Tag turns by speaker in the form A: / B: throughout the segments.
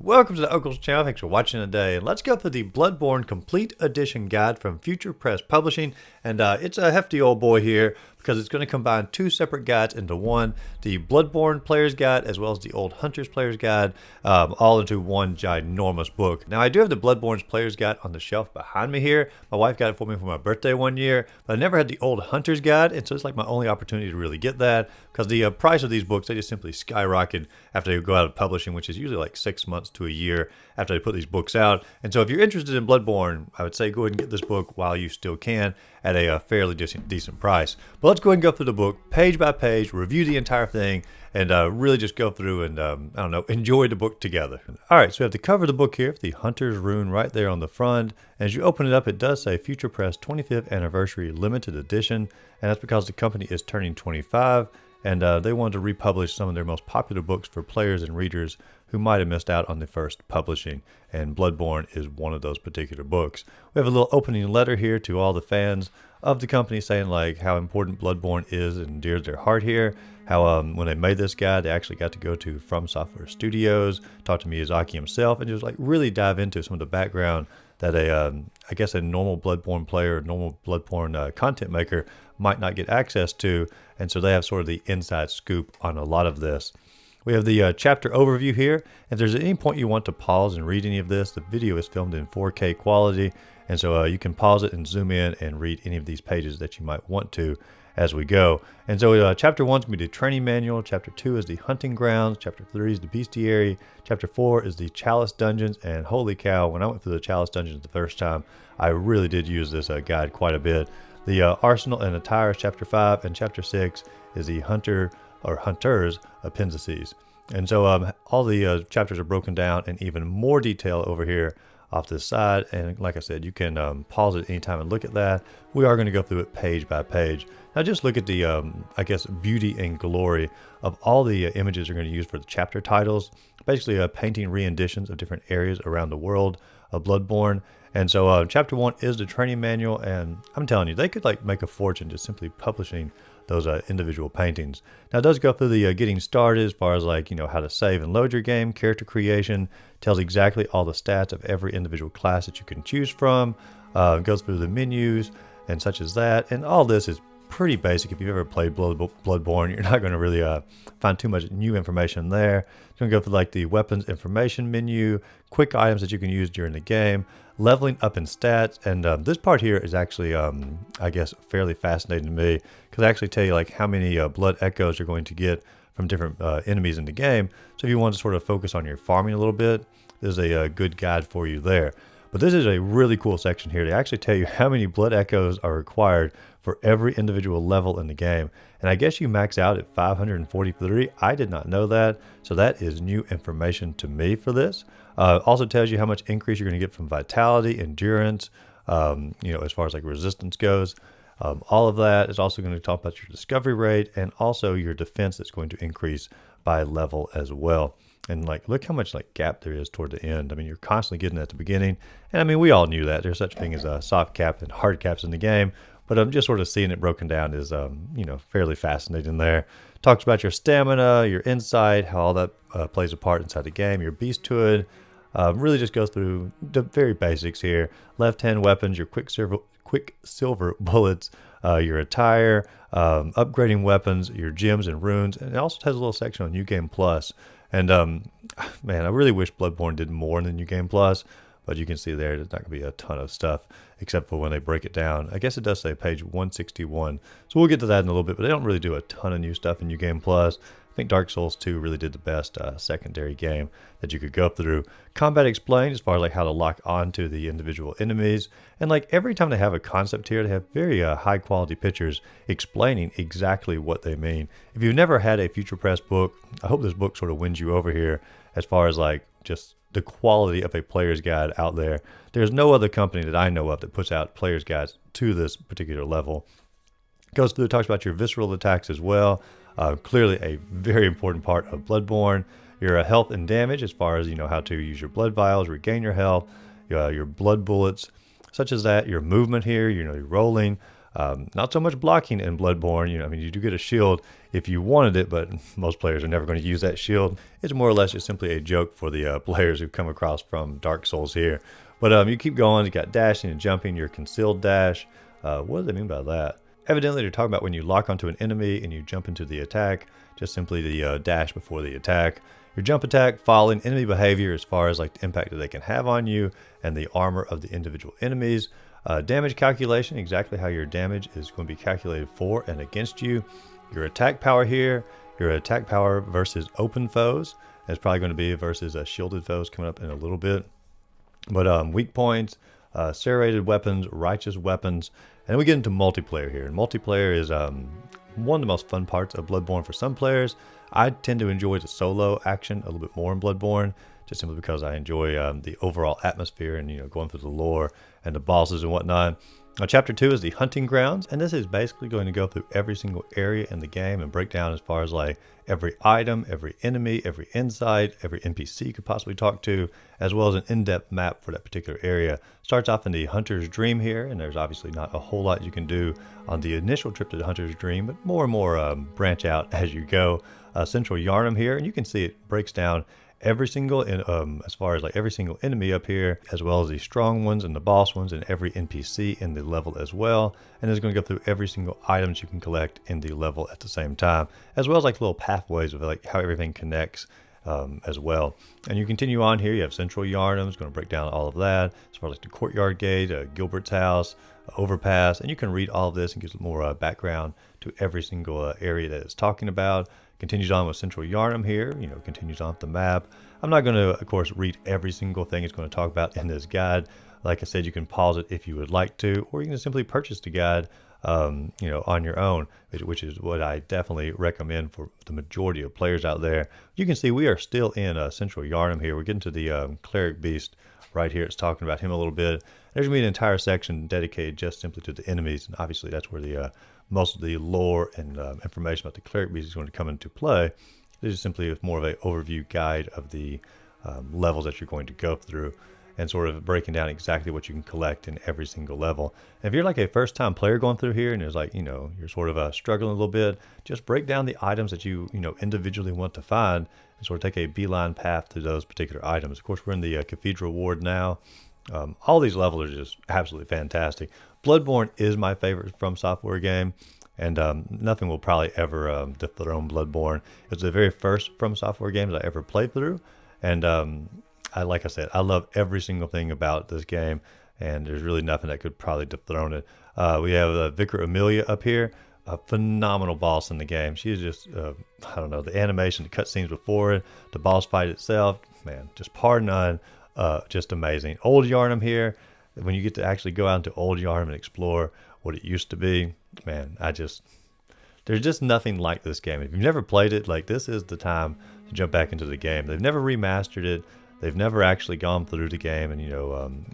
A: welcome to the Uncle's channel. Thanks for watching today. And let's go through the Bloodborne Complete Edition guide from FuturePress Publishing. And it's a hefty old boy here because it's going to combine two separate guides into one. The Bloodborne Player's Guide as well as the Old Hunter's Player's Guide, all into one ginormous book. Now, I do have the Bloodborne's Player's Guide on the shelf behind me here. My wife got it for me for my birthday one year, but I never had the Old Hunter's Guide, and so it's like my only opportunity to really get that because the price of these books, they just simply skyrocket after they go out of publishing, which is usually like 6 months to a year after they put these books out. And so if you're interested in Bloodborne, I would say go ahead and get this book while you still can at a fairly decent price. But let's go ahead and go through the book page by page, review the entire thing, and really just go through and, I don't know, enjoy the book together. All right, so we have the cover of the book here, the Hunter's Rune right there on the front. And as you open it up, it does say FuturePress 25th Anniversary Limited Edition, and that's because the company is turning 25, and they wanted to republish some of their most popular books for players and readers who might have missed out on the first publishing, and Bloodborne is one of those particular books. We have a little opening letter here to all the fans of the company saying like how important Bloodborne is and dear to their heart here, how when they made this guide, they actually got to go to From Software Studios, talk to Miyazaki himself, and just like really dive into some of the background that I guess a normal Bloodborne player, normal Bloodborne content maker might not get access to, and so they have sort of the inside scoop on a lot of this. We have the chapter overview here. If there's at any point you want to pause and read any of this, the video is filmed in 4K quality, and so you can pause it and zoom in and read any of these pages that you might want to as we go. And so chapter 1 is going to be the training manual, chapter 2 is the hunting grounds, chapter 3 is the bestiary, chapter 4 is the chalice dungeons, and holy cow, when I went through the chalice dungeons the first time, I really did use this guide quite a bit. The arsenal and attire is chapter 5, and chapter 6 is the hunter or hunters appendices. And so all the chapters are broken down in even more detail over here off this side, and like I said, you can pause it anytime and look at that. We are going to go through it page by page. Now just look at the I guess beauty and glory of all the images you're going to use for the chapter titles, basically painting renditions of different areas around the world of Bloodborne. And so chapter 1 is the training manual, and I'm telling you, they could like make a fortune just simply publishing those individual paintings. Now it does go through the getting started as far as like, you know, how to save and load your game, character creation, tells exactly all the stats of every individual class that you can choose from, goes through the menus and such as that, and all this is pretty basic. If you've ever played Bloodborne, you're not going to really find too much new information there. It's going to go through like the weapons information menu, quick items that you can use during the game, leveling up in stats, and this part here is actually, I guess, fairly fascinating to me because I actually tell you like how many blood echoes you're going to get from different enemies in the game. So if you want to sort of focus on your farming a little bit, there's a good guide for you there. But this is a really cool section here. They actually tell you how many blood echoes are required for every individual level in the game. And I guess you max out at 543. I did not know that. So that is new information to me for this. Also tells you how much increase you're going to get from vitality, endurance, you know, as far as like resistance goes. All of that is also going to talk about your discovery rate and also your defense that's going to increase by level as well. And like, look how much like gap there is toward the end. I mean, you're constantly getting at the beginning. And I mean, we all knew that. There's such a thing as soft cap and hard caps in the game. But I'm just sort of seeing it broken down is, you know, fairly fascinating there. Talks about your stamina, your insight, how all that plays a part inside the game, your beasthood. Really just goes through the very basics here. Left-hand weapons, your quicksilver bullets, your attire, upgrading weapons, your gems and runes. And it also has a little section on New Game Plus. And man, I really wish Bloodborne did more in the New Game Plus, but you can see there's not going to be a ton of stuff except for when they break it down. I guess it does say page 161, so we'll get to that in a little bit, but they don't really do a ton of new stuff in New Game Plus. I think Dark Souls 2 really did the best secondary game that you could go through. Combat explained as far as like how to lock onto the individual enemies. And like every time they have a concept here, they have very high quality pictures explaining exactly what they mean. If you've never had a FuturePress book, I hope this book sort of wins you over here as far as like just the quality of a player's guide out there. There's no other company that I know of that puts out player's guides to this particular level. Goes through, talks about your visceral attacks as well. Clearly a very important part of Bloodborne. Your health and damage as far as, you know, how to use your blood vials, regain your health, your blood bullets, such as that. Your movement here, you know, your rolling, Not so much blocking in Bloodborne. I mean, you do get a shield if you wanted it, but most players are never going to use that shield. It's more or less just simply a joke for the players who come across from Dark Souls here. But you keep going. You got dashing and jumping, your concealed dash. What do they mean by that? Evidently, they're talking about when you lock onto an enemy and you jump into the attack, just simply the dash before the attack. Your jump attack following enemy behavior as far as like the impact that they can have on you and the armor of the individual enemies. Damage calculation, exactly how your damage is going to be calculated for and against you. Your attack power here, your attack power versus open foes. It's probably going to be versus shielded foes coming up in a little bit. But weak points, serrated weapons, righteous weapons. And then we get into multiplayer here. And multiplayer is one of the most fun parts of Bloodborne for some players. I tend to enjoy the solo action a little bit more in Bloodborne, just simply because I enjoy the overall atmosphere and going through the lore and the bosses and whatnot. Chapter 2 is the hunting grounds, and this is basically going to go through every single area in the game and break down as far as like every item, every enemy, every insight, every NPC you could possibly talk to, as well as an in-depth map for that particular area. Starts off in the Hunter's Dream here, and there's obviously not a whole lot you can do on the initial trip to the Hunter's Dream, but more and more branch out as you go. Central Yharnam here, and you can see it breaks down every single as far as like every single enemy up here, as well as the strong ones and the boss ones and every NPC in the level as well. And it's going to go through every single items you can collect in the level at the same time, as well as like little pathways of like how everything connects as well. And you continue on here, you have Central Yharnam. It's going to break down all of that as far as like the Courtyard Gate, Gilbert's house, Overpass, and you can read all of this and get more background to every single area that it's talking about. Continues on with Central Yharnam here, continues on with the map. I'm not going to, of course, read every single thing it's going to talk about in this guide. Like I said, you can pause it if you would like to, or you can simply purchase the guide, on your own, which is what I definitely recommend for the majority of players out there. You can see we are still in Central Yharnam here. We're getting to the Cleric Beast right here. It's talking about him a little bit. There's going to be an entire section dedicated just simply to the enemies, and obviously that's where the most of the lore and information about the Cleric Beast is going to come into play. This is simply more of an overview guide of the levels that you're going to go through and sort of breaking down exactly what you can collect in every single level. And if you're like a first-time player going through here and there's like, you're sort of struggling a little bit, just break down the items that you individually want to find and sort of take a beeline path to those particular items. Of course, we're in the Cathedral Ward now. All these levels are just absolutely fantastic. Bloodborne is my favorite From Software game, and nothing will probably ever dethrone Bloodborne. It's the very first From Software game that I ever played through, and like I said, I love every single thing about this game, and there's really nothing that could probably dethrone it. We have Vicar Amelia up here, a phenomenal boss in the game. She is just, I don't know, the animation, the cutscenes before it, the boss fight itself, man, just par none. Just amazing. Old Yharnam here, when you get to actually go out into Old Yharnam and explore what it used to be, man, there's just nothing like this game. If you've never played it, like, this is the time to jump back into the game. They've never remastered it. They've never actually gone through the game and,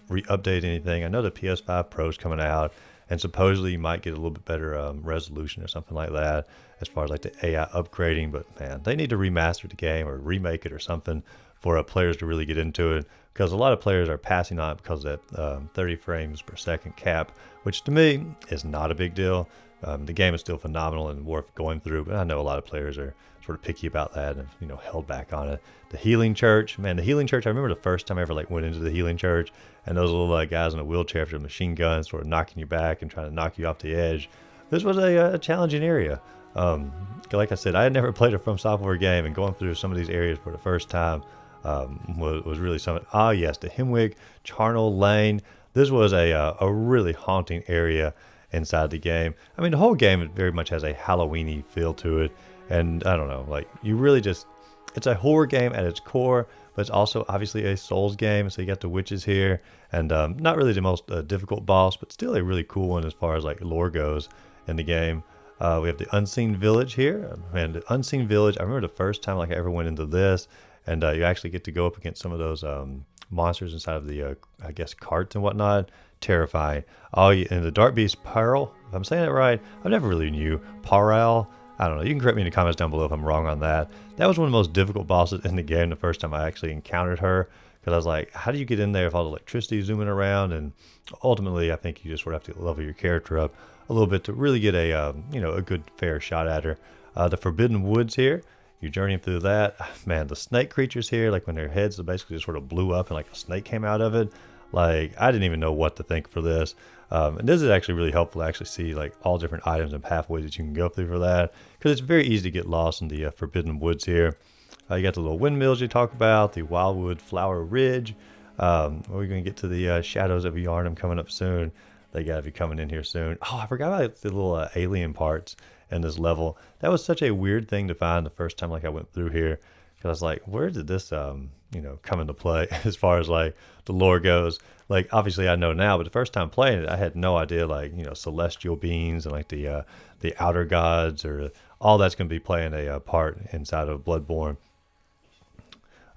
A: re-update anything. I know the PS5 Pro's coming out, and supposedly you might get a little bit better resolution or something like that as far as like the AI upgrading, but man, they need to remaster the game or remake it or something for players to really get into it, because a lot of players are passing on it because of that 30 frames per second cap, which to me is not a big deal. The game is still phenomenal and worth going through, but I know a lot of players are sort of picky about that and held back on it. The Healing Church, man, the Healing Church, I remember the first time I ever went into the Healing Church, and those little guys in a wheelchair with a machine gun sort of knocking you back and trying to knock you off the edge. This was a challenging area. Like I said, I had never played a From Software game, and going through some of these areas for the first time was really something. Yes, the Hemwick Charnel Lane. This was a really haunting area inside the game. I mean, the whole game very much has a Halloween-y feel to it, and I don't know, like, you really just, it's a horror game at its core, but it's also obviously a Souls game. So you got the witches here, and not really the most difficult boss, but still a really cool one as far as like lore goes in the game. We have the Unseen Village here, and the Unseen Village, I remember the first time I ever went into this, and you actually get to go up against some of those monsters inside of the, I guess, carts and whatnot. Terrifying. And the Dark Beast Pearl, if I'm saying it right, I never really knew. Parel, I don't know. You can correct me in the comments down below if I'm wrong on that. That was one of the most difficult bosses in the game the first time I actually encountered her, because I was like, how do you get in there with all the electricity zooming around? And ultimately, I think you just sort of have to level your character up a a little bit to really get a a good fair shot at her. The Forbidden Woods here. You journey through that. Man, the snake creatures here, like when their heads basically just sort of blew up and like a snake came out of it. Like, I didn't even know what to think for this. And this is actually really helpful to actually see like all different items and pathways that you can go through for that. Because it's very easy to get lost in the Forbidden Woods here. You got the little windmills you talk about, the Wildwood Flower Ridge. We're going to get to the Shadows of Yarnum coming up soon. They got to be coming in here soon. Oh, I forgot about the little alien parts in this level. That was such a weird thing to find the first time like I went through here. Because I was like, where did this, come into play as far as like the lore goes? Like, obviously I know now, but the first time playing it, I had no idea, like, celestial beings and like the outer gods or all that's going to be playing a part inside of Bloodborne.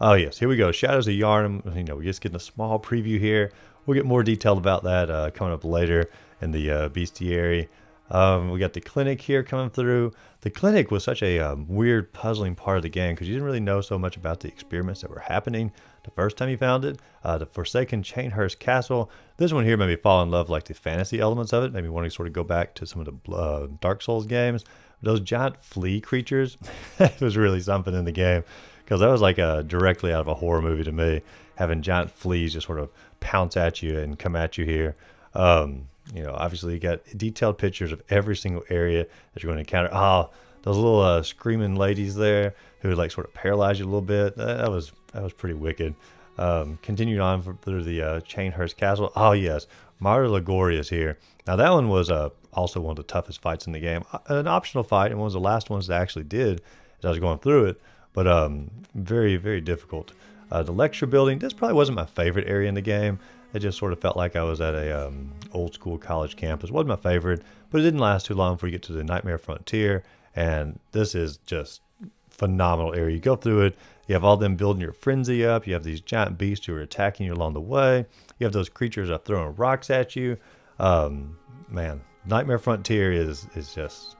A: Oh yes, here we go. Shadows of Yarnum. We're just getting a small preview here. We'll get more detail about that coming up later in the bestiary. We got the clinic here coming through. The clinic was such a weird, puzzling part of the game because you didn't really know so much about the experiments that were happening the first time you found it. The Forsaken Chainhurst Castle. This one here made me fall in love like the fantasy elements of it. Made me want to sort of go back to some of the Dark Souls games. Those giant flea creatures, it was really something in the game. Because that was like directly out of a horror movie to me, having giant fleas just sort of pounce at you and come at you here. Obviously you got detailed pictures of every single area that you're going to encounter. Oh, those little screaming ladies there who like sort of paralyze you a little bit. That was pretty wicked. Continued on through the Chainhurst Castle. Oh yes, Mara Lagoria is here. Now that one was also one of the toughest fights in the game. An optional fight, and one of the last ones that I actually did as I was going through it. But very, very difficult. The lecture building, this probably wasn't my favorite area in the game. It just sort of felt like I was at a old school college campus. Wasn't my favorite, but it didn't last too long before you get to the Nightmare Frontier. And this is just phenomenal area. You go through it, you have all them building your frenzy up. You have these giant beasts who are attacking you along the way. You have those creatures that are throwing rocks at you. Man, Nightmare Frontier is just,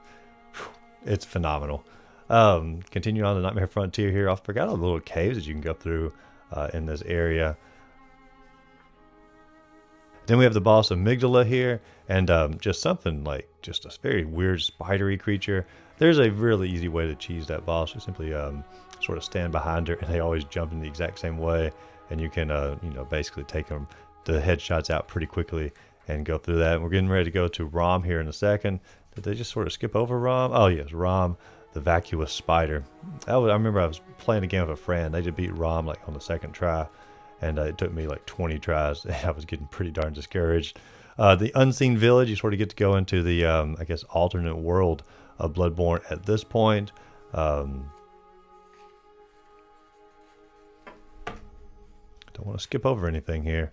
A: it's phenomenal. Continue on the Nightmare Frontier here. I forgot all the little caves that you can go through in this area. Then we have the boss Amygdala here, and just something like just a very weird spidery creature. There's a really easy way to cheese that boss. You simply sort of stand behind her, and they always jump in the exact same way, and you can basically take them the headshots out pretty quickly and go through that. And we're getting ready to go to Rom here in a second. Did they just sort of skip over Rom? Oh yes, Rom, the vacuous spider. I remember I was playing a game with a friend. They just beat Rom like on the second try, and it took me like 20 tries. I was getting pretty darn discouraged. The Unseen Village, you sort of get to go into the I guess alternate world of Bloodborne at this point. Don't want to skip over anything here.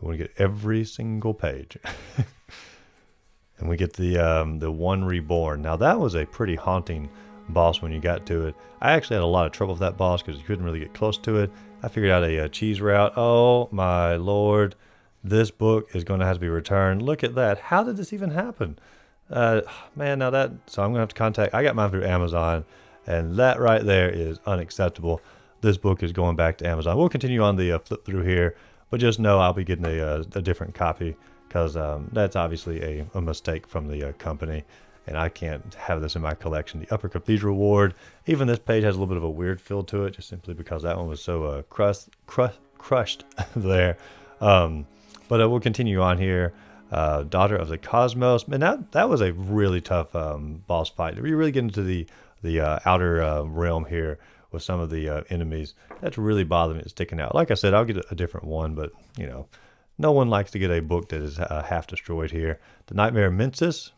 A: We want to get every single page. And we get the One Reborn. Now that was a pretty haunting boss when you got to it. I actually had a lot of trouble with that boss because you couldn't really get close to it. I figured out a cheese route. Oh my lord, this book is going to have to be returned. Look at that. How did this even happen? Man, now that, so I'm going to have to contact, I got mine through Amazon, and that right there is unacceptable. This book is going back to Amazon. We'll continue on the flip through here, but just know I'll be getting a different copy because that's obviously a mistake from the company, and I can't have this in my collection. The Upper Cathedral Ward, even this page has a little bit of a weird feel to it, just simply because that one was so crushed there. But we'll continue on here. Daughter of the Cosmos. Man, that was a really tough boss fight. We really get into the outer realm here with some of the enemies. That's really bothering me. It's sticking out. Like I said, I'll get a different one, but no one likes to get a book that is half destroyed here. The Nightmare Mensis.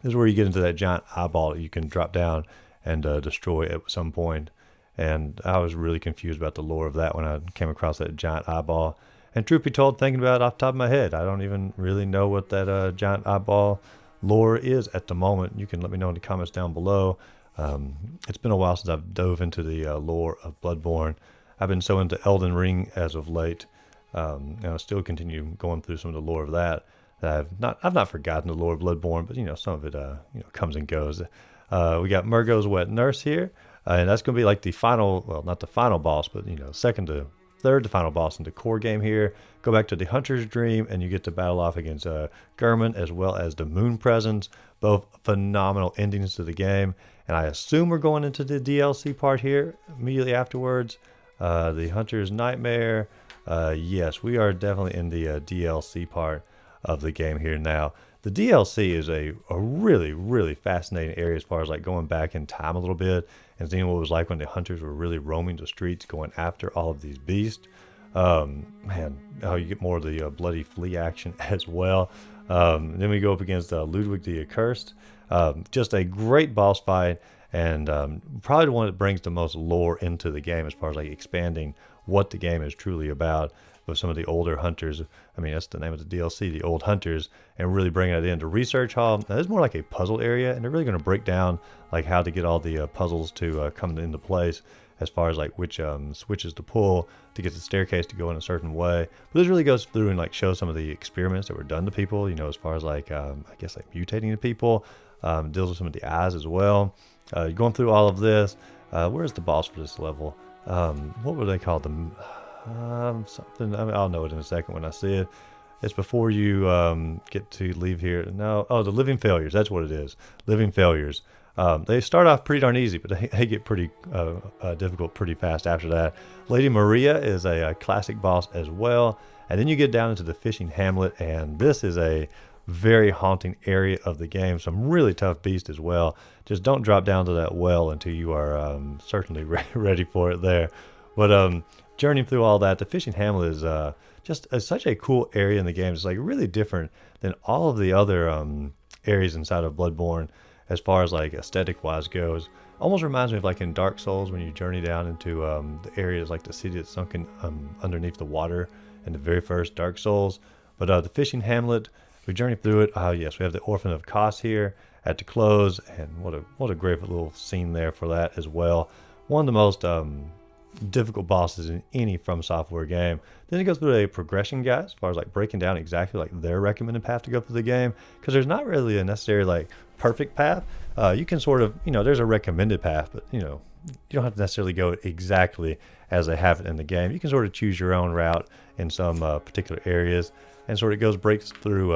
A: This is where you get into that giant eyeball that you can drop down and destroy at some point. And I was really confused about the lore of that when I came across that giant eyeball. And truth be told, thinking about it off the top of my head, I don't even really know what that giant eyeball lore is at the moment. You can let me know in the comments down below. It's been a while since I've dove into the lore of Bloodborne. I've been so into Elden Ring as of late. And I still continue going through some of the lore of that. I've not forgotten the lore of Bloodborne, but some of it comes and goes. We got Medusas Wet Nurse here, and that's going to be like the final, well, not the final boss, but second to third to final boss in the core game here. Go back to the Hunter's Dream, and you get to battle off against Gurman as well as the Moon Presence. Both phenomenal endings to the game. And I assume we're going into the DLC part here immediately afterwards. The Hunter's Nightmare. Yes, we are definitely in the DLC part of the game here now. The DLC is a really, really fascinating area as far as like going back in time a little bit and seeing what it was like when the hunters were really roaming the streets going after all of these beasts. Man, you get more of the bloody flea action as well. Then we go up against Ludwig the Accursed. Just a great boss fight, and probably the one that brings the most lore into the game as far as like expanding what the game is truly about with some of the older hunters. I mean, that's the name of the DLC, the old hunters, and really bringing it into Research Hall. Now, it's more like a puzzle area, and they're really going to break down like how to get all the puzzles to come into place as far as like which switches to pull to get the staircase to go in a certain way. But this really goes through and like shows some of the experiments that were done to people, you know, as far as like, I guess like mutating the people, deals with some of the eyes as well. Going through all of this, where's the boss for this level? What would they call them? Something, I mean, I'll know it in a second when I see it. It's before you get to leave here. No, oh, the Living Failures. That's what it is. Living Failures. They start off pretty darn easy, but they get pretty difficult pretty fast after that. Lady Maria is a classic boss as well. And then you get down into the fishing hamlet, and this is a very haunting area of the game. Some really tough beasts as well. Just don't drop down to that well until you are certainly ready for it there. But journeying through all that, the fishing hamlet is just such a cool area in the game. It's like really different than all of the other areas inside of Bloodborne as far as like aesthetic wise goes. Almost reminds me of like in Dark Souls when you journey down into the areas like the city that's sunken underneath the water in the very first Dark Souls. But the fishing hamlet, we journey through it. Yes, we have the Orphan of Kos here at the close, and what a great little scene there for that as well. One of the most difficult bosses in any From Software game. Then it goes through a progression guide as far as like breaking down exactly like their recommended path to go through the game, because there's not really a necessary like perfect path. You can sort of, you know, there's a recommended path, but you know, you don't have to necessarily go exactly as they have it in the game. You can sort of choose your own route in some particular areas, and sort of breaks through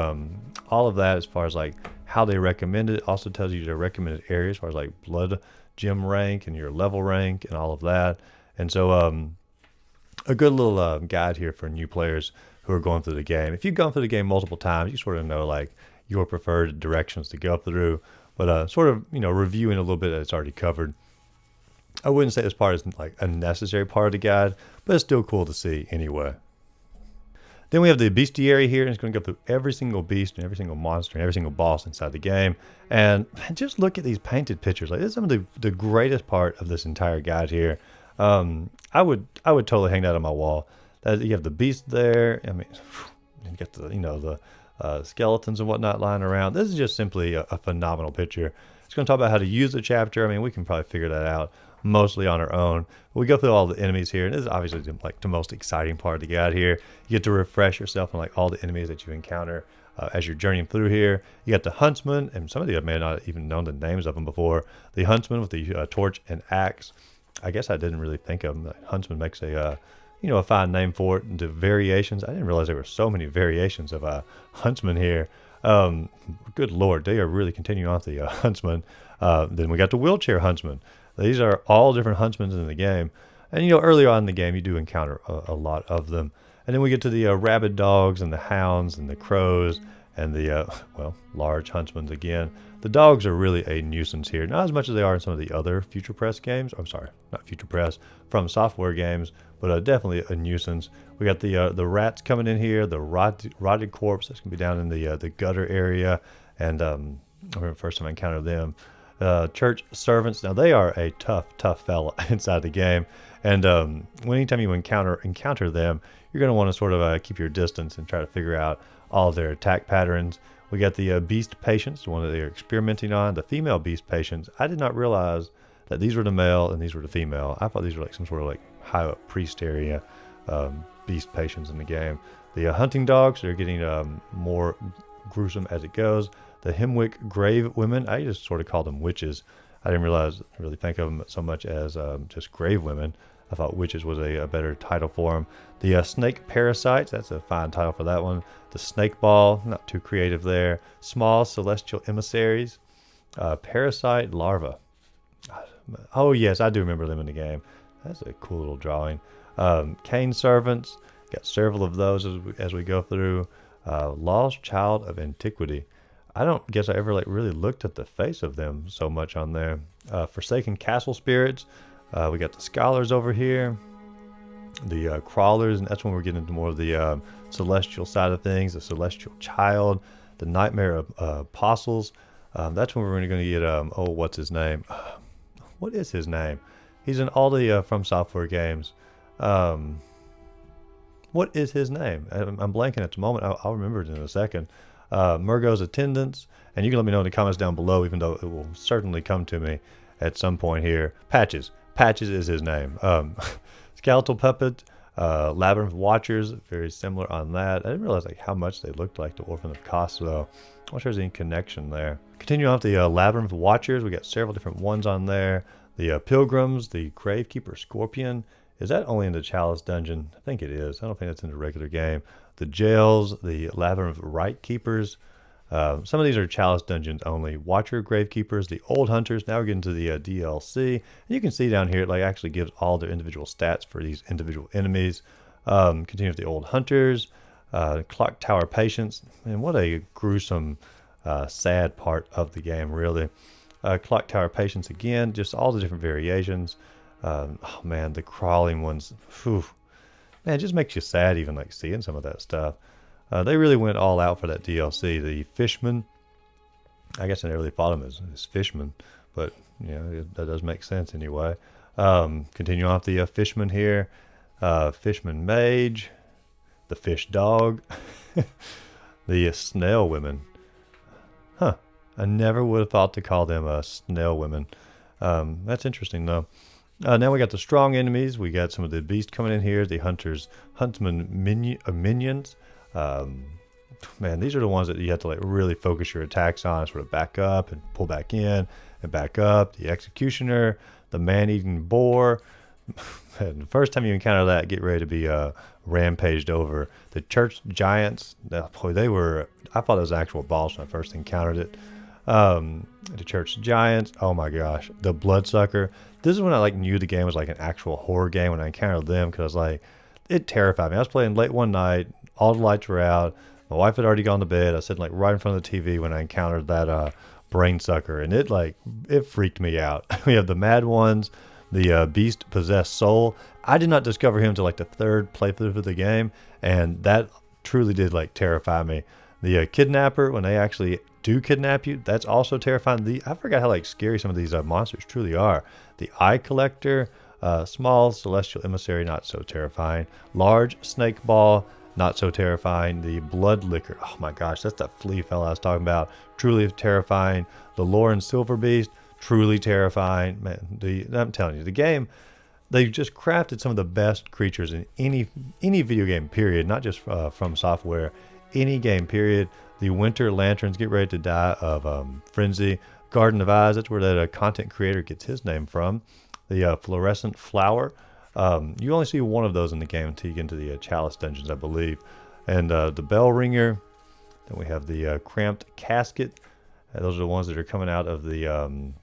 A: all of that as far as like how they recommend it. Also tells you their recommended areas as far as like blood gem rank and your level rank and all of that. And so a good little guide here for new players who are going through the game. If you've gone through the game multiple times, you sort of know like your preferred directions to go through, but sort of, you know, reviewing a little bit that it's already covered. I wouldn't say this part is like a necessary part of the guide, but it's still cool to see anyway. Then we have the bestiary here, and it's going to go through every single beast and every single monster and every single boss inside the game. And just look at these painted pictures. Like, this is some of the greatest part of this entire guide here. I would totally hang that on my wall. You have the beast there. I mean, you got the, you know, the skeletons and whatnot lying around. This is just simply a phenomenal picture. It's going to talk about how to use the chapter. I mean, we can probably figure that out mostly on our own. But we go through all the enemies here, and this is obviously like the most exciting part of the guide here. You get to refresh yourself on like all the enemies that you encounter as you're journeying through here. You got the Huntsman, and some of you may not even known the names of them before. The Huntsman with the torch and axe. I guess I didn't really think of them. Huntsman makes a a fine name for it. The variations, I didn't realize there were so many variations of Huntsman here. Good Lord, they are really continuing on with the Huntsman. Then we got the wheelchair Huntsman. These are all different Huntsmans in the game. And, you know, earlier on in the game, you do encounter a lot of them. And then we get to the rabid dogs and the hounds and the crows and the, large Huntsmans again. The dogs are really a nuisance here. Not as much as they are in some of the other FuturePress games. I'm sorry, not FuturePress, From Software games, but definitely a nuisance. We got the rats coming in here, the rotted corpse that's going to be down in the gutter area. And I remember the first time I encountered them. Church servants, now they are a tough fella inside the game. And anytime you encounter them, you're going to want to sort of keep your distance and try to figure out all of their attack patterns. We got the beast patients, the one that they're experimenting on, the female beast patients. I did not realize that these were the male and these were the female. I thought these were like some sort of like high up priest area beast patients in the game. The hunting dogs, they're getting more gruesome as it goes. The Hemwick grave women, I just sort of call them witches. I didn't really think of them so much as just grave women. I thought Witches was a better title for them. The Snake Parasites, that's a fine title for that one. The Snake Ball, not too creative there. Small Celestial Emissaries. Parasite Larva. Oh yes, I do remember them in the game. That's a cool little drawing. Cane Servants, got several of those as we go through. Lost Child of Antiquity. I don't guess I ever really looked at the face of them so much on there. Forsaken Castle Spirits. We got the Scholars over here. The Crawlers, and that's when we're getting into more of the celestial side of things. The Celestial Child. The Nightmare Apostles. That's when we're going to get, what's his name? What is his name? He's in all the From Software games. What is his name? I'm blanking at the moment. I'll remember it in a second. Murgo's Attendants. And you can let me know in the comments down below, even though it will certainly come to me at some point here. Patches. Patches is his name. Skeletal Puppet. Labyrinth Watchers. Very similar on that. I didn't realize how much they looked like the Orphan of Kos, though. I'm not sure there's any connection there. Continuing on with the Labyrinth Watchers, we got several different ones on there. The Pilgrims, the Gravekeeper Scorpion. Is that only in the Chalice Dungeon? I think it is. I don't think that's in the regular game. The Jails, the Labyrinth Rite Keepers. Some of these are Chalice Dungeons only. Watcher Gravekeepers, the Old Hunters. Now we're getting to the DLC. And you can see down here, it actually gives all their individual stats for these individual enemies. Continue with the Old Hunters. Clock Tower Patience. Man, what a gruesome, sad part of the game, really. Clock Tower Patience again, just all the different variations. Oh man, the crawling ones. Whew. Man, it just makes you sad even seeing some of that stuff. They really went all out for that DLC. The Fishman. I guess I never really thought of him as Fishman, but that does make sense anyway. Continue off the Fishman here. Fishman Mage. The Fish Dog. The Snail Women. Huh. I never would have thought to call them Snail Women. That's interesting though. Now we got the strong enemies. We got some of the beasts coming in here. The Huntsman minions. Man, these are the ones that you have to really focus your attacks on. Sort of back up and pull back in and back up. The Executioner. The Man-Eating Boar. And the first time you encounter that, get ready to be rampaged over. The Church Giants. Boy, they were... I thought it was an actual boss when I first encountered it. The Church Giants. Oh my gosh. The Bloodsucker. This is when I knew the game was an actual horror game, when I encountered them, because it terrified me. I was playing late one night, all the lights were out, my wife had already gone to bed. I was sitting right in front of the TV when I encountered that brain sucker, and it freaked me out. We have the Mad Ones, the Beast Possessed Soul. I did not discover him until the third playthrough of the game, and that truly did terrify me. The Kidnapper, when they actually do kidnap you, that's also terrifying. I forgot how scary some of these monsters truly are. The Eye Collector, small Celestial Emissary, not so terrifying. Large Snake Ball, not so terrifying. The Blood Licker, oh my gosh, that's that flea fella I was talking about. Truly terrifying. The Lauren Silver Beast, truly terrifying. Man, I'm telling you, the game, they just crafted some of the best creatures in any video game, period. Not just From Software, any game, period. The Winter Lanterns, get ready to die of frenzy. Garden of Eyes, that's where that content creator gets his name from. The Fluorescent Flower. You only see one of those in the game until you get into the Chalice Dungeons, I believe. And the Bell Ringer. Then we have the Cramped Casket. Those are the ones that are coming out of the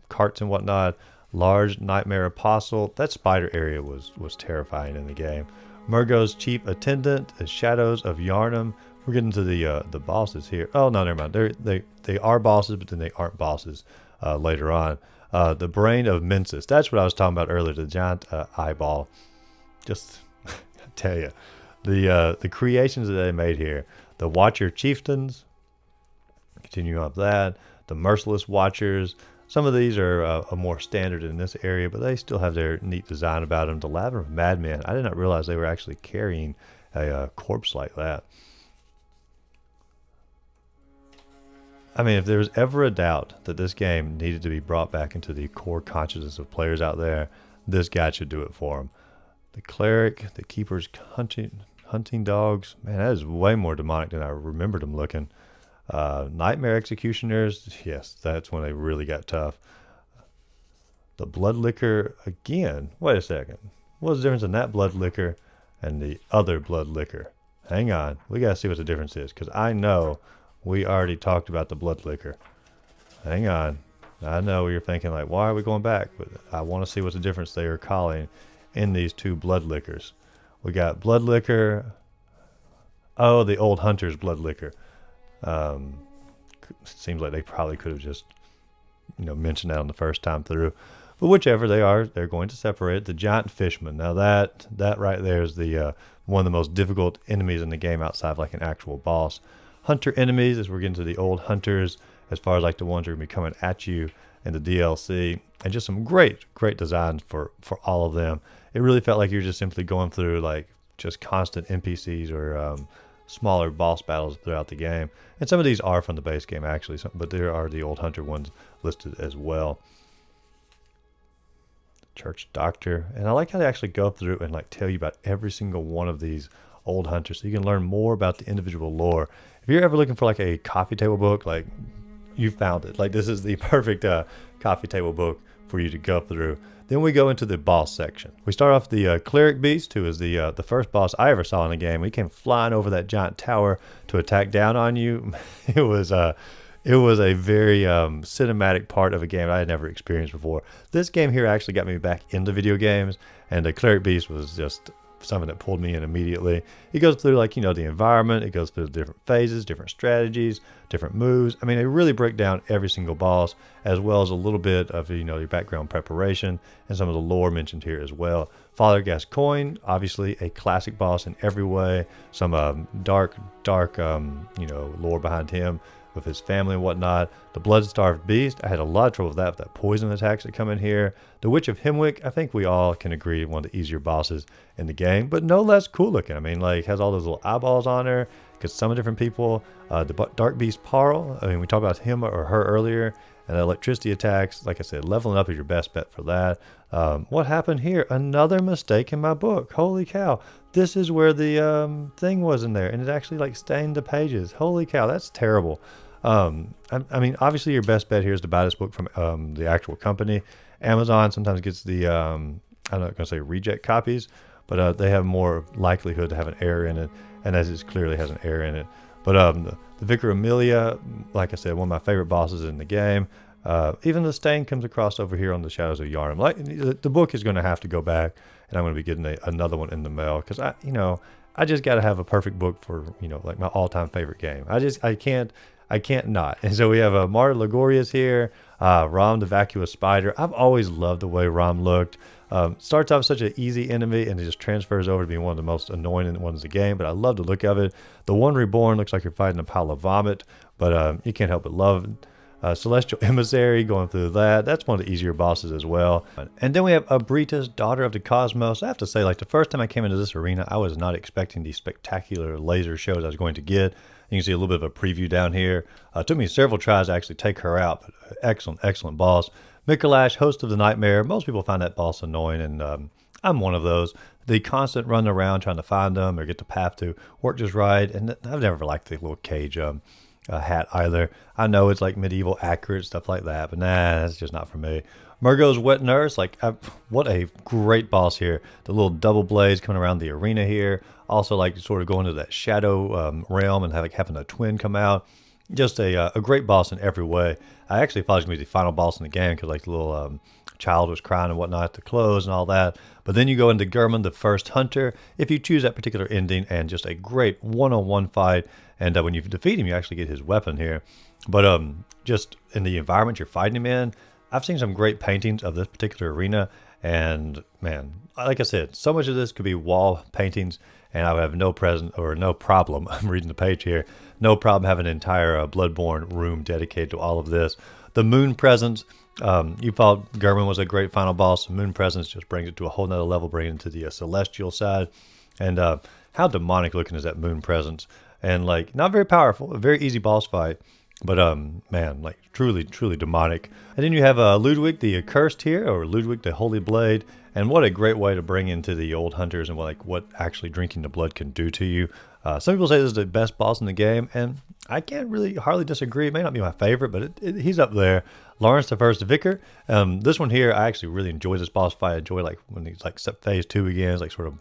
A: carts and whatnot. Large Nightmare Apostle. That spider area was terrifying in the game. Murgo's Chief Attendant. The Shadows of Yarnum. We're getting to the bosses here. Oh, no, never mind. They are bosses, but then they aren't bosses later on. The Brain of Mensis. That's what I was talking about earlier, the giant eyeball. Just, I tell you. The creations that they made here. The Watcher Chieftains. Continue on with that. The Merciless Watchers. Some of these are more standard in this area, but they still have their neat design about them. The Labyrinth Madmen. I did not realize they were actually carrying a corpse like that. I mean, if there was ever a doubt that this game needed to be brought back into the core consciousness of players out there, this guy should do it for them. The Cleric, the Keeper's hunting dogs. Man, that is way more demonic than I remembered them looking. Nightmare Executioners. Yes, that's when they really got tough. The blood liquor again. Wait a second. What's the difference in that blood liquor and the other blood liquor? Hang on. We got to see what the difference is, because I know we already talked about the blood liquor. Hang on. I know you're thinking, like, why are we going back? But I want to see what the difference they are calling in these two blood liquors. We got blood liquor. Oh, the old hunter's blood liquor. Seems like they probably could have just, mentioned that on the first time through. But whichever they are, they're going to separate. The giant fishman. Now that right there is the one of the most difficult enemies in the game outside of like an actual boss. Hunter enemies, as we're getting to the old hunters, as far as like the ones that are going to be coming at you in the DLC. And just some great designs for all of them. It really felt like you're just simply going through like just constant NPCs or smaller boss battles throughout the game. And some of these are from the base game actually, but there are the old hunter ones listed as well. Church doctor. And I like how they actually go through and like tell you about every single one of these old hunters, so you can learn more about the individual lore. If you're ever looking for like a coffee table book, like, you found it. Like, this is the perfect coffee table book for you to go through. Then we go into the boss section. We start off the cleric beast, who is the first boss I ever saw in the game. He came flying over that giant tower to attack down on you. It was a very cinematic part of a game I had never experienced before. This game here actually got me back into video games, and the cleric beast was just something that pulled me in immediately. It goes through like, the environment. It goes through different phases, different strategies, different moves. I mean, they really break down every single boss, as well as a little bit of, your background preparation and some of the lore mentioned here as well. Father Gascoigne, obviously a classic boss in every way. Some dark, lore behind him with his family and whatnot. The blood-starved beast, I had a lot of trouble with that poison attacks that come in here. The Witch of Hemwick, I think we all can agree, one of the easier bosses in the game, but no less cool looking. I mean, like, has all those little eyeballs on her, because some of different people. The Dark Beast Parl, I mean, we talked about him or her earlier, and the electricity attacks, like I said, leveling up is your best bet for that. What happened here? Another mistake in my book. Holy cow. This is where the thing was in there, and it actually like stained the pages. Holy cow, that's terrible. I mean, obviously your best bet here is to buy this book from the actual company. Amazon sometimes gets the, I'm not going to say reject copies, but they have more likelihood to have an error in it, and as it clearly has an error in it. But the Vicar Amelia, like I said, one of my favorite bosses in the game. Even the stain comes across over here on the Shadows of Yharnam. Like, the book is going to have to go back, and I'm going to be getting another one in the mail, because I just got to have a perfect book for, like my all-time favorite game. I can't not. And so we have Marta Ligorius here, Rom the Vacuous Spider. I've always loved the way Rom looked. Starts off such an easy enemy, and it just transfers over to being one of the most annoying ones in the game, but I love the look of it. The One Reborn looks like you're fighting a pile of vomit, but you can't help but love it. Celestial Emissary, going through that. That's one of the easier bosses as well. And then we have Abritas, Daughter of the Cosmos. I have to say, like, the first time I came into this arena, I was not expecting the spectacular laser shows I was going to get. You can see a little bit of a preview down here. It took me several tries to actually take her out, but excellent boss. Mikolash, Host of the Nightmare. Most people find that boss annoying, and I'm one of those. The constant running around trying to find them or get the path to work just right, and I've never liked the little cage hat either. I know it's like medieval accurate, stuff like that, but nah, that's just not for me. Medusas Wet Nurse, like, what a great boss here. The little double blades coming around the arena here. Also, like, sort of going to that shadow realm and having a twin come out. Just a great boss in every way. I actually thought it was going to be the final boss in the game, because like the little child was crying and whatnot at the close and all that. But then you go into Gurman, the first hunter, if you choose that particular ending, and just a great one-on-one fight. And when you defeat him, you actually get his weapon here. But just in the environment you're fighting him in, I've seen some great paintings of this particular arena. And man, like I said, so much of this could be wall paintings, and I would have no problem, I'm reading the page here, no problem having an entire Bloodborne room dedicated to all of this. The Moon Presence, you thought Gurman was a great final boss. Moon Presence just brings it to a whole nother level, bringing it to the celestial side. And how demonic looking is that Moon Presence? And like, not very powerful, a very easy boss fight, but man, like truly demonic. And then you have Ludwig the Accursed here, or Ludwig the Holy Blade. And what a great way to bring into the old hunters and what actually drinking the blood can do to you. Some people say this is the best boss in the game, and I can't really hardly disagree. It may not be my favorite, but he's up there. Lawrence the First Vicar. This one here, I actually really enjoy this boss fight. I enjoy like when he's like phase 2 again. It's like sort of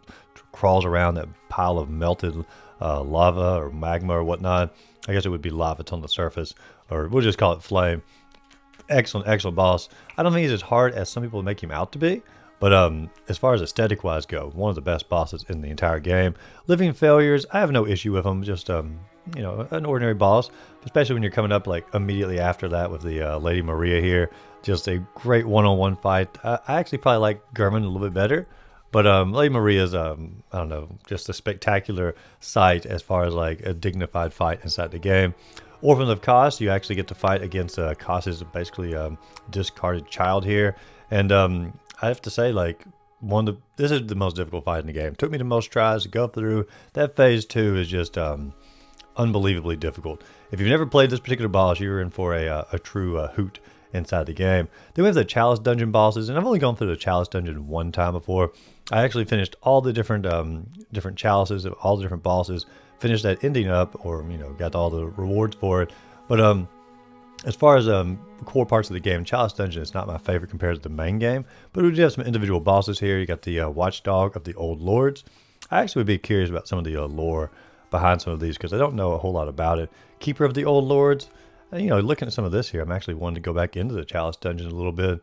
A: crawls around that pile of melted lava or magma or whatnot. I guess it would be lava. It's on the surface, or we'll just call it flame. Excellent, excellent boss. I don't think he's as hard as some people make him out to be. But as far as aesthetic wise go, one of the best bosses in the entire game. Living Failures, I have no issue with him. Just you know, an ordinary boss, especially when you're coming up like immediately after that with the Lady Maria here. Just a great one-on-one fight. I actually probably like Gurman a little bit better, but Lady Maria's I don't know, just a spectacular sight as far as like a dignified fight inside the game. Orphan of Kos, you actually get to fight against Kos's basically discarded child here, and I have to say, like, this is the most difficult fight in the game. It took me the most tries to go through. That phase 2 is just unbelievably difficult. If you've never played this particular boss, you're in for a true hoot inside the game. Then we have the Chalice Dungeon bosses, and I've only gone through the Chalice Dungeon one time before. I actually finished all the different chalices, all the different bosses, finished that ending up, or, you know, got all the rewards for it. But as far as core parts of the game, Chalice Dungeon is not my favorite compared to the main game, but we do have some individual bosses here. You got the Watchdog of the Old Lords. I actually would be curious about some of the lore behind some of these, because I don't know a whole lot about it. Keeper of the Old Lords. You know, looking at some of this here, I'm actually wanting to go back into the Chalice Dungeon a little bit.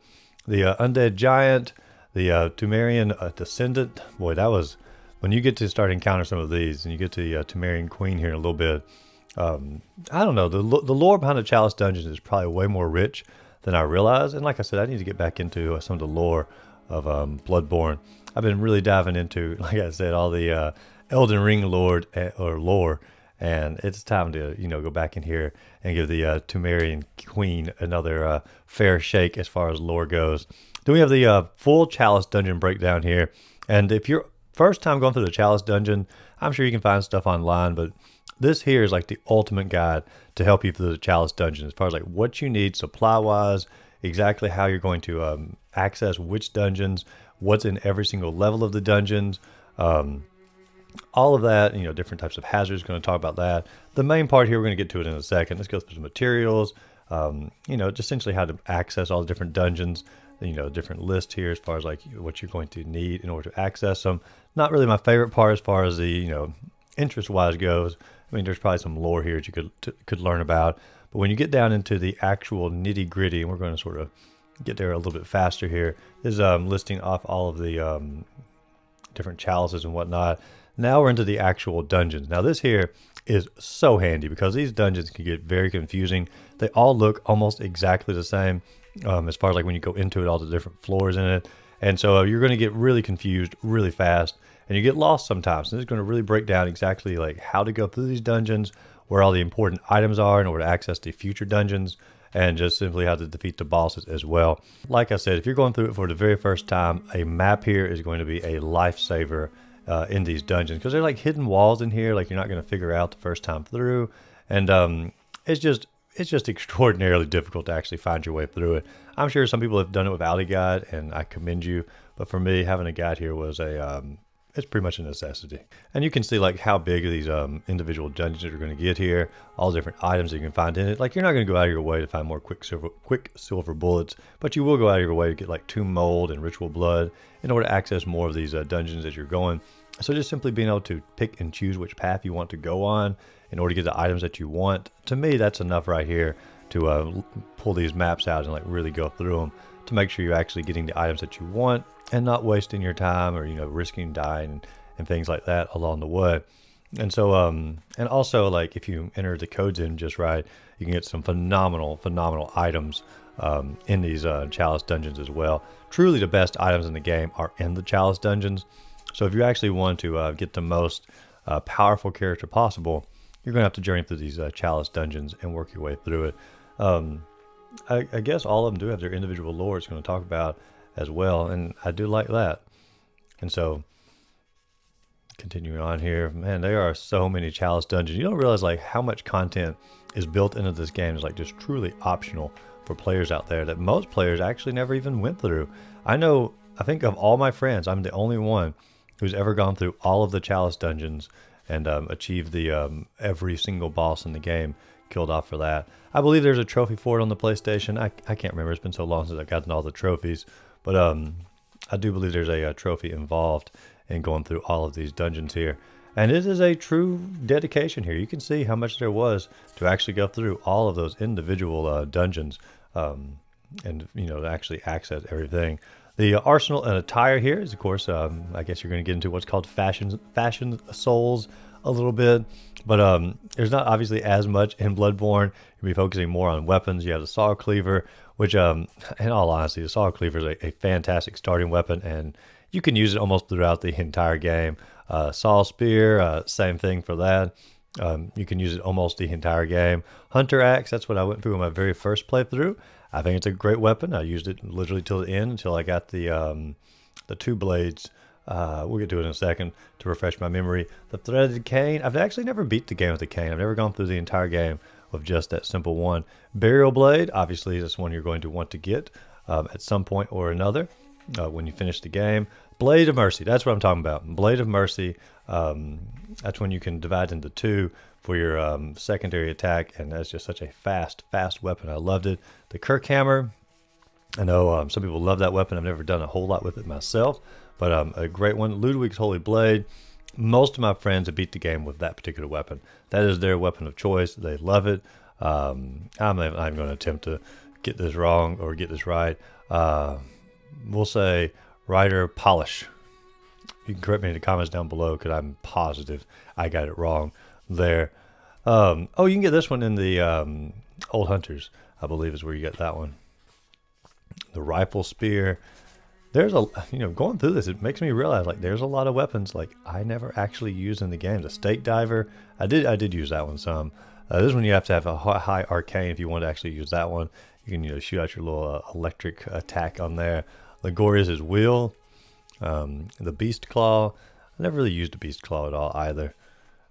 A: The Undead Giant, the Tumerian Descendant. Boy, that was, when you get to start encountering some of these, and you get to the Tumerian Queen here in a little bit, I don't know, the lore behind the Chalice Dungeons is probably way more rich than I realized. And like I said, I need to get back into some of the lore of Bloodborne. I've been really diving into, like I said, all the Elden Ring lore, and it's time to, you know, go back in here and give the Tumerian Queen another fair shake as far as lore goes. Then we have the full Chalice Dungeon breakdown here, and if you're first time going through the Chalice Dungeon, I'm sure you can find stuff online, but this here is like the ultimate guide to help you through the Chalice Dungeon as far as like what you need supply-wise, exactly how you're going to access which dungeons, what's in every single level of the dungeons, all of that, you know, different types of hazards. Going to talk about that. The main part here, we're going to get to it in a second. Let's go through some materials, you know, just essentially how to access all the different dungeons, you know, different lists here as far as like what you're going to need in order to access them. Not really my favorite part as far as the, you know, interest-wise goes. I mean, there's probably some lore here that you could learn about. But when you get down into the actual nitty-gritty, and we're going to sort of get there a little bit faster here, this is listing off all of the different chalices and whatnot. Now we're into the actual dungeons. Now this here is so handy because these dungeons can get very confusing. They all look almost exactly the same as far as like when you go into it, all the different floors in it. And so you're going to get really confused really fast, and you get lost sometimes. And this is going to really break down exactly like how to go through these dungeons, where all the important items are in order to access the future dungeons, and just simply how to defeat the bosses as well. Like I said, if you're going through it for the very first time, a map here is going to be a lifesaver in these dungeons, because they're like hidden walls in here, like you're not going to figure out the first time through, and it's just extraordinarily difficult to actually find your way through it. I'm sure some people have done it without a guide, and I commend you, but for me, having a guide here was it's pretty much a necessity. And you can see like how big these individual dungeons are going to get here, all the different items that you can find in it. Like you're not going to go out of your way to find more quick silver bullets, but you will go out of your way to get like tomb mold and ritual blood in order to access more of these dungeons as you're going. So just simply being able to pick and choose which path you want to go on in order to get the items that you want, to me that's enough right here to pull these maps out and like really go through them to make sure you're actually getting the items that you want and not wasting your time, or, you know, risking dying and things like that along the way. And so and also, like, if you enter the codes in just right, you can get some phenomenal items in these Chalice dungeons as well. Truly the best items in the game are in the Chalice dungeons. So if you actually want to get the most powerful character possible, you're going to have to journey through these Chalice dungeons and work your way through it. I guess all of them do have their individual lore it's going to talk about as well, and I do like that. And so, continuing on here, man, there are so many Chalice dungeons. You don't realize like how much content is built into this game. It's like just truly optional for players out there that most players actually never even went through. I think of all my friends, I'm the only one who's ever gone through all of the Chalice dungeons and achieve the every single boss in the game killed off for that. I believe there's a trophy for it on the PlayStation. I can't remember. It's been so long since I've gotten all the trophies. But I do believe there's a trophy involved in going through all of these dungeons here. And it is a true dedication here. You can see how much there was to actually go through all of those individual dungeons and, you know, to actually access everything. The arsenal and attire here is, of course, I guess you're going to get into what's called fashion souls a little bit. But there's not obviously as much in Bloodborne. You'll be focusing more on weapons. You have the saw cleaver, which, in all honesty, the saw cleaver is a fantastic starting weapon, and you can use it almost throughout the entire game. Saw spear, same thing for that. You can use it almost the entire game. Hunter axe, that's what I went through in my very first playthrough. I think it's a great weapon. I used it literally till the end, until I got the two blades. We'll get to it in a second to refresh my memory. The threaded cane, I've actually never beat the game with the cane. I've never gone through the entire game with just that simple one. Burial blade, obviously that's one you're going to want to get at some point or another when you finish the game. Blade of Mercy, that's what I'm talking about. Blade of Mercy, that's when you can divide into two for your secondary attack, and that's just such a fast weapon. I loved it. The Kirk hammer, I know some people love that weapon. I've never done a whole lot with it myself, but a great one. Ludwig's Holy Blade. Most of my friends have beat the game with that particular weapon. That is their weapon of choice. They love it. I'm not even going to attempt to get this wrong or get this right. We'll say Rider Polish. You can correct me in the comments down below, because I'm positive I got it wrong there. Oh, you can get this one in the Old Hunters, I believe is where you get that one. The rifle spear. There's a, you know, going through this, it makes me realize, like, there's a lot of weapons like I never actually used in the game. The stake diver, I did use that one some. This one you have to have a high arcane if you want to actually use that one. You can, you know, shoot out your little electric attack on there. Ligorius' wheel, the beast claw. I never really used a beast claw at all either.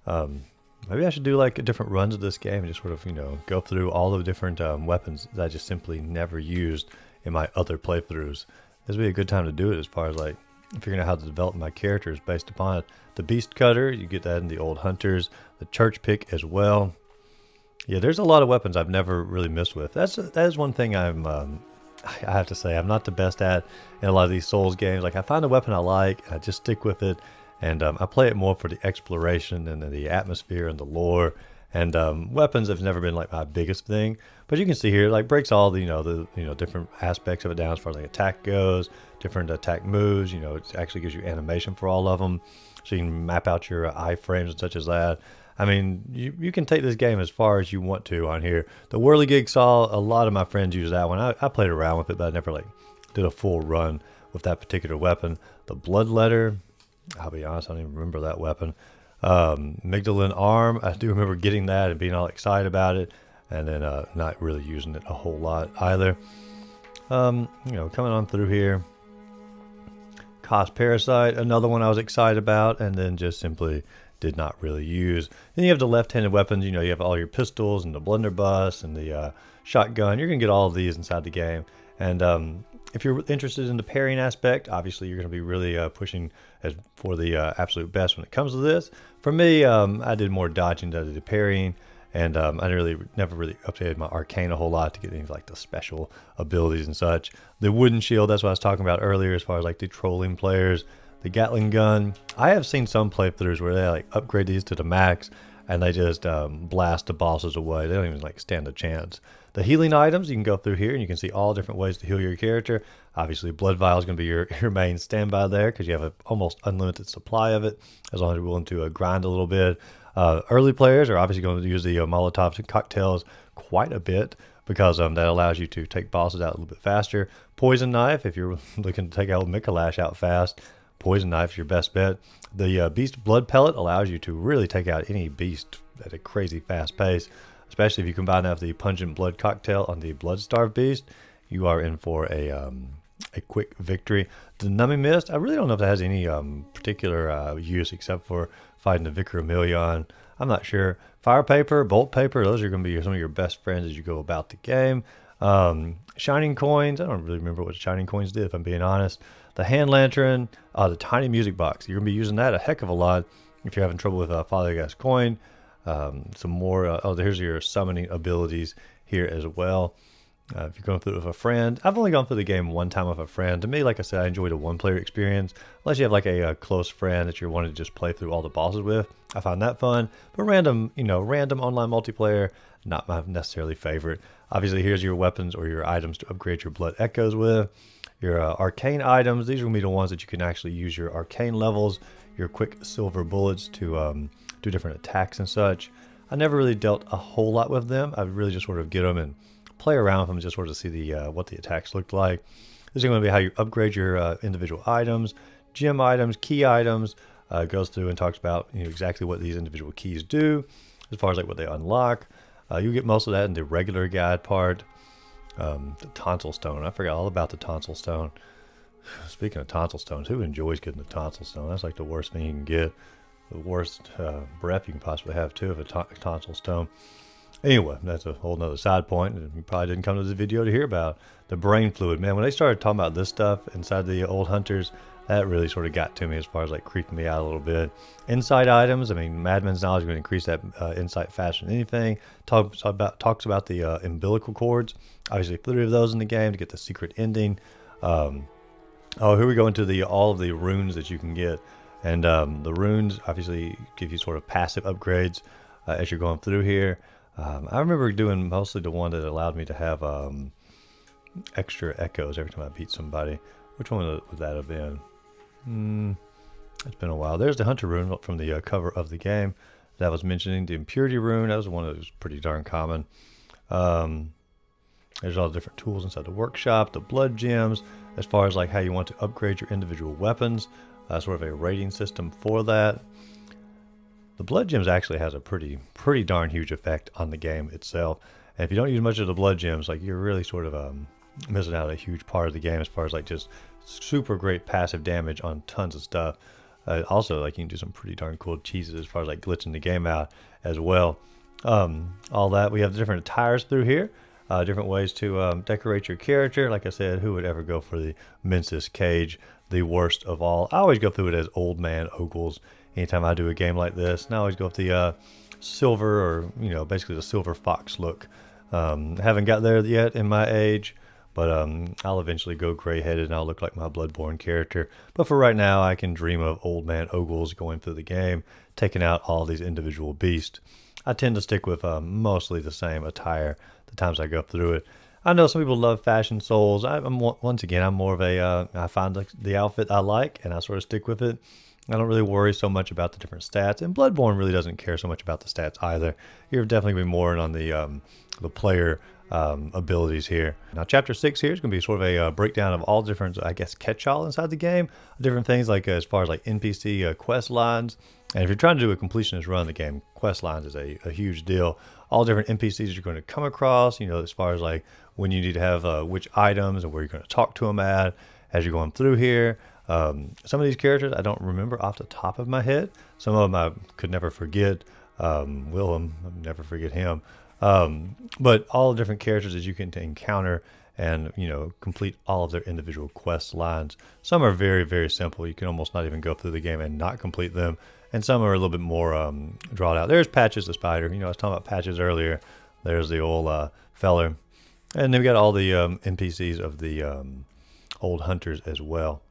A: Maybe I should do like different runs of this game and just sort of, you know, go through all the different weapons that I just simply never used in my other playthroughs. This would be a good time to do it, as far as like figuring out how to develop my characters based upon it. The beast cutter, you get that in the Old Hunters. The church pick as well. Yeah, there's a lot of weapons I've never really messed with. That is one thing I have to say I'm not the best at in a lot of these Souls games. Like, I find a weapon I like, and I just stick with it, and I play it more for the exploration and the atmosphere and the lore. And weapons have never been like my biggest thing, but you can see here, like, breaks all the different aspects of it down as far as like attack goes, different attack moves. You know, it actually gives you animation for all of them, so you can map out your iframes and such as that. I mean, you can take this game as far as you want to on here. The whirligig saw, a lot of my friends use that one. I played around with it, but I never like did a full run with that particular weapon. The bloodletter, I'll be honest, I don't even remember that weapon. Migdalin arm, I do remember getting that and being all excited about it, and then not really using it a whole lot either. You know, coming on through here, Cost Parasite, another one I was excited about, and then just simply did not really use. Then you have the left-handed weapons. You know, you have all your pistols and the blunderbuss and the shotgun. You're gonna get all of these inside the game, and if you're interested in the parrying aspect, obviously you're going to be really pushing for the absolute best when it comes to this. For me, I did more dodging than I did parrying, and I never really updated my arcane a whole lot to get any like the special abilities and such. The wooden shield, that's what I was talking about earlier, as far as like the trolling players. The Gatling gun, I have seen some playthroughs where they like upgrade these to the max, and they just blast the bosses away. They don't even like stand a chance. The healing items, you can go through here and you can see all different ways to heal your character. Obviously, Blood Vial is going to be your main standby there, because you have an almost unlimited supply of it, as long as you're willing to grind a little bit. Early players are obviously going to use the Molotovs and cocktails quite a bit, because that allows you to take bosses out a little bit faster. Poison Knife, if you're looking to take out Mikolash out fast, Poison Knife is your best bet. The Beast Blood Pellet allows you to really take out any beast at a crazy fast pace, especially if you combine that with the Pungent Blood Cocktail on the Bloodstarved Beast. You are in for a quick victory. The Numbing Mist, I really don't know if that has any particular use except for fighting the Vicar Emilion. I'm not sure. Fire Paper, Bolt Paper, those are going to be some of your best friends as you go about the game. Shining Coins, I don't really remember what Shining Coins did, if I'm being honest. The Hand Lantern, the Tiny Music Box, you're going to be using that a heck of a lot If you're having trouble with Father Gascoigne, some more. Oh, here's your summoning abilities here as well. If you're going through it with a friend, I've only gone through the game one time with a friend. To me, like I said, I enjoyed a one-player experience. Unless you have like a close friend that you're wanting to just play through all the bosses with, I found that fun. But random, random online multiplayer, not my necessarily favorite. Obviously, here's your weapons or your items to upgrade your blood echoes with. Your arcane items, these are going to be the ones that you can actually use your arcane levels, your quick silver bullets to do different attacks and such. I never really dealt a whole lot with them. I would really just sort of get them and play around with them just sort of see the what the attacks looked like. This is going to be how you upgrade your individual items, gem items, key items. Goes through and talks about exactly what these individual keys do, as far as like what they unlock. You get most of that in the regular guide part. The tonsil stone. I forgot all about the tonsil stone. Speaking of tonsil stones, who enjoys getting the tonsil stone? That's like the worst thing you can get. The worst breath you can possibly have too of a tonsil stone. Anyway, that's a whole nother side point. You probably didn't come to this video to hear about the brain fluid. Man, when they started talking about this stuff inside the old hunters, that really sort of got to me as far as like creeping me out a little bit. Insight items, I mean, Madman's knowledge is going to increase that insight faster than anything. Talks about the umbilical cords. Obviously, 3 of those in the game to get the secret ending. Oh, here we go into all of the runes that you can get. And the runes obviously give you sort of passive upgrades as you're going through here. I remember doing mostly the one that allowed me to have extra echoes every time I beat somebody. Which one would that have been? It's been a while. There's the Hunter rune from the cover of the game that I was mentioning. The Impurity rune, that was one that was pretty darn common. There's all the different tools inside the workshop. The blood gems, as far as like how you want to upgrade your individual weapons. Sort of a rating system for that. The blood gems actually has a pretty darn huge effect on the game itself. And if you don't use much of the blood gems, like you're really sort of missing out a huge part of the game as far as like just super great passive damage on tons of stuff. Also, like you can do some pretty darn cool cheeses as far as like glitching the game out as well. All that, we have different attires through here. Different ways to decorate your character. Like I said, who would ever go for the Mensis cage, the worst of all? I always go through it as Old Man Ogles anytime I do a game like this. And I always go with the silver, or basically the silver fox look. Haven't got there yet in my age, but I'll eventually go gray-headed and I'll look like my Bloodborne character. But for right now, I can dream of Old Man Ogles going through the game, taking out all these individual beasts. I tend to stick with mostly the same attire the times I go through it. I know some people love fashion souls. Once again, I'm more of a, I find the outfit I like and I sort of stick with it. I don't really worry so much about the different stats, and Bloodborne really doesn't care so much about the stats either. You're definitely going to be more on the player abilities here. Now, Chapter 6 here is going to be sort of a breakdown of all different, I guess, catch-all inside the game. Different things like as far as like NPC quest lines. And if you're trying to do a completionist run of the game, quest lines is a huge deal. All different NPCs you're going to come across, as far as like when you need to have which items and where you're going to talk to them at as you're going through here. Some of these characters I don't remember off the top of my head. Some of them I could never forget. Willem, I'll never forget him. But all the different characters that you can encounter and, complete all of their individual quest lines. Some are very, very simple. You can almost not even go through the game and not complete them. And some are a little bit more drawn out. There's Patches the Spider. I was talking about Patches earlier. There's the old feller. And then we got all the NPCs of the old hunters as well.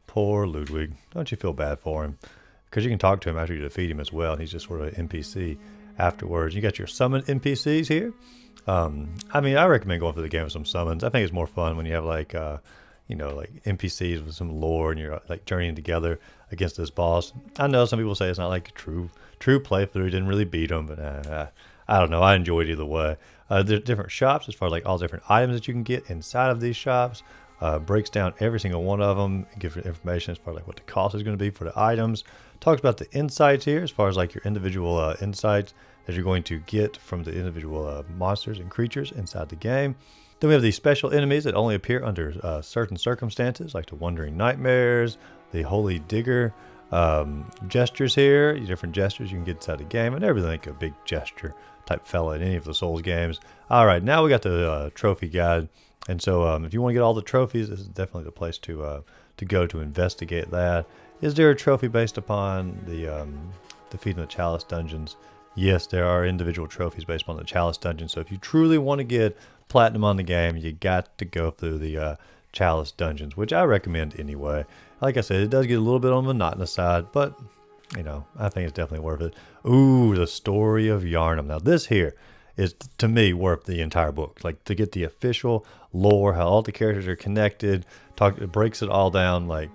A: Poor Ludwig. Don't you feel bad for him? Because you can talk to him after you defeat him as well. And he's just sort of an NPC afterwards. You got your summoned NPCs here. I recommend going through the game with some summons. I think it's more fun when you have like NPCs with some lore and you're like journeying together against this boss. I know some people say it's not like a true playthrough. Didn't really beat them, but I don't know. I enjoyed either way. There's different shops as far as like all different items that you can get inside of these shops. Breaks down every single one of them, gives you information as far as like what the cost is going to be for the items. Talks about the insights here as far as like your individual insights that you're going to get from the individual monsters and creatures inside the game. Then we have these special enemies that only appear under certain circumstances, like the Wandering Nightmares, the Holy Digger, gestures here, different gestures you can get inside the game. I never really like a big gesture type fella in any of the Souls games. All right, now we got the trophy guide. And so if you want to get all the trophies, this is definitely the place to go to investigate that. Is there a trophy based upon the defeating the Chalice dungeons. Yes, there are individual trophies based on the Chalice dungeon. So if you truly want to get platinum on the game, you got to go through the Chalice dungeons, which I recommend anyway. Like I said, it does get a little bit on the monotonous side, but you know, I think it's definitely worth it. Ooh, the story of Yharnam. Now this here is, to me, worth the entire book. Like, to get the official lore, how all the characters are connected, it breaks it all down. Like,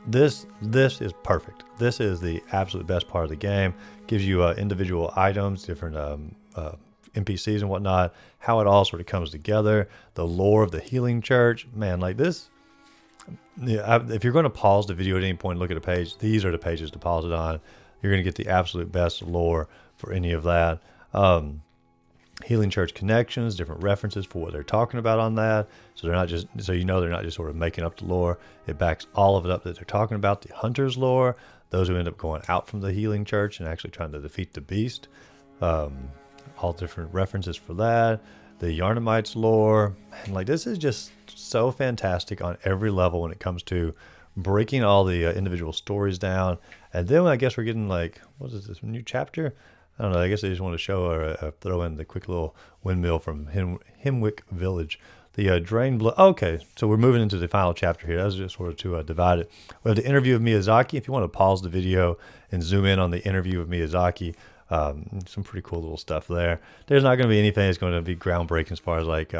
A: this is perfect. This is the absolute best part of the game. Gives you individual items, different NPCs and whatnot, how it all sort of comes together, the lore of the healing church. Man, like this, yeah, if you're going to pause the video at any point and look at a page, these are the pages to pause it on. You're going to get the absolute best lore for any of that. Healing church connections, different references for what they're talking about on that. So they're not just, so you know, they're not just sort of making up the lore. It backs all of it up that they're talking about. The hunter's lore, those who end up going out from the healing church and actually trying to defeat the beast. All different references for that. The Yharnamites lore. And like, this is just so fantastic on every level when it comes to breaking all the individual stories down. And then I guess we're getting like, what is this, new chapter? I don't know. I guess they just want to show or throw in the quick little windmill from Himwick Village. The drain blood. Okay, so we're moving into the final chapter here. That was just sort of to divide it. We have the interview of Miyazaki. If you want to pause the video and zoom in on the interview of Miyazaki, some pretty cool little stuff there. There's not going to be anything that's going to be groundbreaking as far as like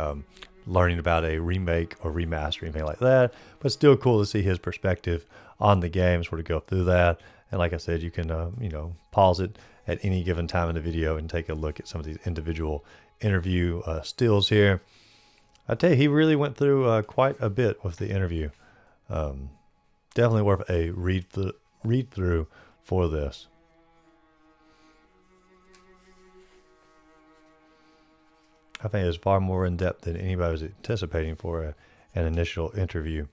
A: learning about a remake or remaster or anything like that, but still cool to see his perspective on the game, sort of go through that. And like I said, you can you know, pause it at any given time in the video and take a look at some of these individual interview stills here. I tell you, he really went through quite a bit with the interview. Definitely worth a read through for this. I think it's far more in depth than anybody was anticipating for an initial interview.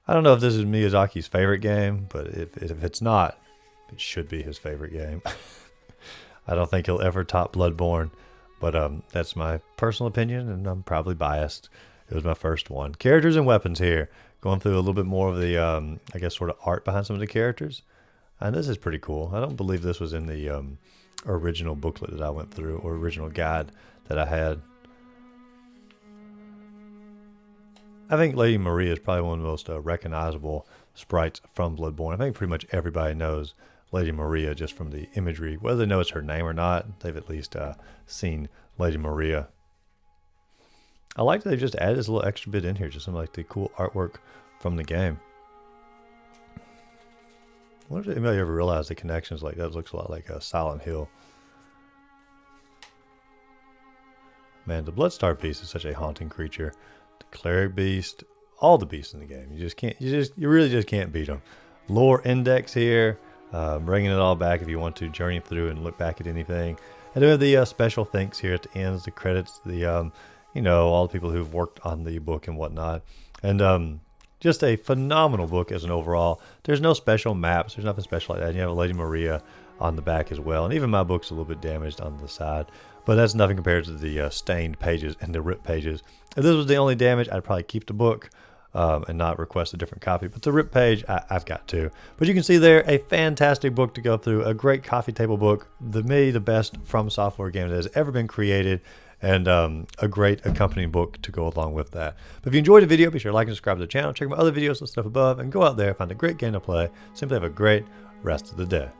A: I don't know if this is Miyazaki's favorite game, but if it's not, it should be his favorite game. I don't think he'll ever top Bloodborne, but that's my personal opinion, and I'm probably biased. It was my first one. Characters and weapons here. Going through a little bit more of the, I guess, sort of art behind some of the characters. And this is pretty cool. I don't believe this was in the original booklet that I went through, or original guide that I had. I think Lady Maria is probably one of the most recognizable sprites from Bloodborne. I think pretty much everybody knows Lady Maria just from the imagery. Whether they know it's her name or not, they've at least seen Lady Maria. I like that they just added this little extra bit in here, just some like the cool artwork from the game. I wonder if anybody ever realized the connections like that. Looks a lot like a Silent Hill. Man, the Bloodstar beast is such a haunting creature. The cleric beast, all the beasts in the game. You really just can't beat them. Lore index here, bringing it all back if you want to journey through and look back at anything. And then we have the special thanks here at the ends, the credits, the you know, all the people who've worked on the book and whatnot. And just a phenomenal book as an overall. There's no special maps. There's nothing special like that. And you have a Lady Maria on the back as well. And even my book's a little bit damaged on the side. But that's nothing compared to the stained pages and the ripped pages. If this was the only damage, I'd probably keep the book and not request a different copy. But the ripped page, I've got to. But you can see there, a fantastic book to go through. A great coffee table book. The best From Software game that has ever been created. And a great accompanying book to go along with that. But if you enjoyed the video, be sure to like and subscribe to the channel. Check out my other videos and stuff above. And go out there, find a great game to play. Simply have a great rest of the day.